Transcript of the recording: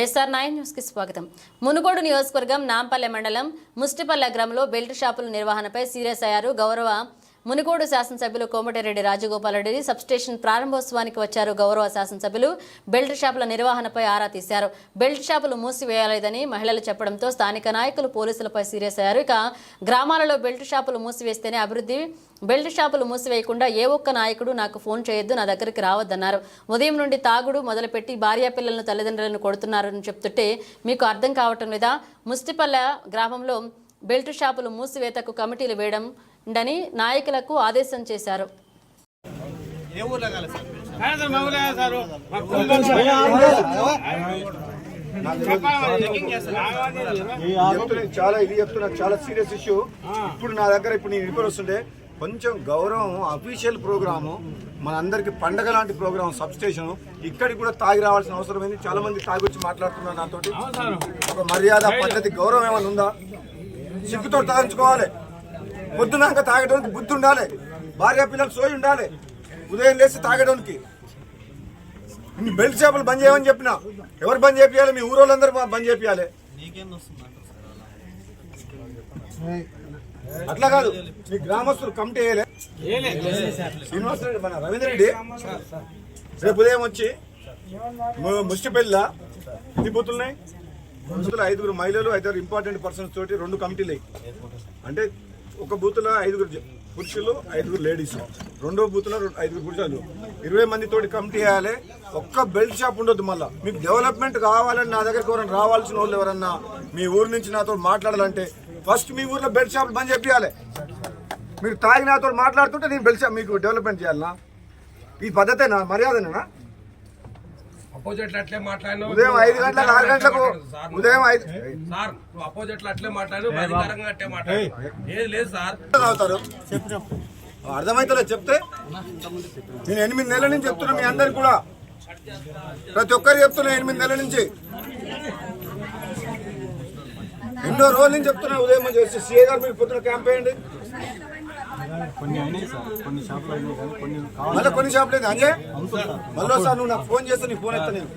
ISR9 news కి స్వాగతం. మునుగోడు నియోజకవర్గం నాంపల్లె మండలం ముస్టిపల్లె గ్రామంలో బెల్ట్ షాపుల నిర్వహణపై సీరియస్ అయ్యారు. గౌరవ మునుగోడు శాసనసభ్యులు కోమటిరెడ్డి రాజగోపాల్ రెడ్డి సబ్స్టేషన్ ప్రారంభోత్సవానికి వచ్చారు. గౌరవ శాసనసభ్యులు బెల్ట్ షాపుల నిర్వహణపై ఆరా తీశారు. బెల్ట్ షాపులు మూసివేయాలేదని మహిళలు చెప్పడంతో స్థానిక నాయకులు పోలీసులపై సీరియస్ అయ్యారు. ఇక గ్రామాలలో బెల్ట్ షాపులు మూసివేస్తేనే అభివృద్ధి, బెల్ట్ షాపులు మూసివేయకుండా ఏ ఒక్క నాయకుడు నాకు ఫోన్ చేయొద్దు, నా దగ్గరికి రావద్దన్నారు. ఉదయం నుండి తాగుడు మొదలుపెట్టి భార్యా పిల్లలను తల్లిదండ్రులను కొడుతున్నారని చెప్తుంటే మీకు అర్థం కావటం లేదా? ముస్టిపల్లె గ్రామంలో బెల్ట్ షాపులు మూసివేతకు కమిటీలు వేయడం ఉండని నాయకులకు ఆదేశం చేశారు. చాలా సీరియస్ ఇష్యూ. ఇప్పుడు నా దగ్గర నేను రిపోర్ట్ వస్తుంటే కొంచెం గౌరవం, అఫీషియల్ ప్రోగ్రాము, మన అందరికి పండగ లాంటి ప్రోగ్రామ్, సబ్ స్టేషన్. ఇక్కడికి కూడా తాగి రావాల్సిన అవసరం ఏంది? చాలా మంది తాగి వచ్చి మాట్లాడుతున్నారు నాతో. ఒక మర్యాద, పద్ధతి, గౌరవం ఏమైనా ఉందా? సిగ్గుతో తాగించుకోవాలి. పొద్దునాక తాగడానికి బుద్ధి ఉండాలి. భార్య పిల్లలు సోయి ఉండాలి. ఉదయం లేచి తాగడానికి. ఇన్ని బెల్ట్ షాపులు బంద్ చేయమని చెప్పినా ఎవరు బంద్ చేయాలి? మీ ఊరోళ్ళందరూ బంద్ చేయాలి. అట్లా కాదు, మీ గ్రామస్తులు కమిటీ వేయలే. శ్రీనివాస రెడ్డి, మన రవీంద్ర రెడ్డి రేపు ఉదయం వచ్చి ముష్టిపల్లిలో ఎన్ని బూతులున్నాయి? 5 మహిళలు, 5 ఇంపార్టెంట్ పర్సన్స్ తోటి 2 కమిటీలు. అంటే ఒక బూత్లో 5 పురుషులు, 5 లేడీస్. రెండో బూత్లో 5 పురుషులు, 20 మంది తోటి కమిటీ వేయాలి. ఒక్క బెల్ట్ షాప్ ఉండొద్దు. మళ్ళీ మీకు డెవలప్మెంట్ కావాలని నా దగ్గరికి ఎవరైనా రావాల్సిన వాళ్ళు ఎవరన్నా మీ ఊరు నుంచి నాతో మాట్లాడాలంటే ఫస్ట్ మీ ఊర్లో బెల్ట్ షాప్ బంద్ చేయాలి. మీరు తాగి నాతో మాట్లాడుతుంటే నేను బెల్ట్ షాప్ మీకు డెవలప్మెంట్ చేయాలనా? ఈ పద్ధతేనా? మర్యాదనేనా? ఉదయం 5 గంటలకు 6 గంటలకు ఉదయం 5 అవుతారు. అర్థమైతే చెప్తే నేను 8 నెలల నుంచి చెప్తున్నా. మీ అందరికి కూడా ప్రతి ఒక్కరు చెప్తున్నా. 8 నెలల నుంచి ఎన్నో రోజుల నుంచి చెప్తున్నా. ఉదయం చేసి సీఏ గారు మీరు పొద్దున క్యాంప్ వేయండి. మళ్ళీ కొన్ని షాపులు అంజయ్ మళ్ళీ సార్ నువ్వు నాకు ఫోన్ చేస్తే నీ ఫోన్ ఎత్తా నేను.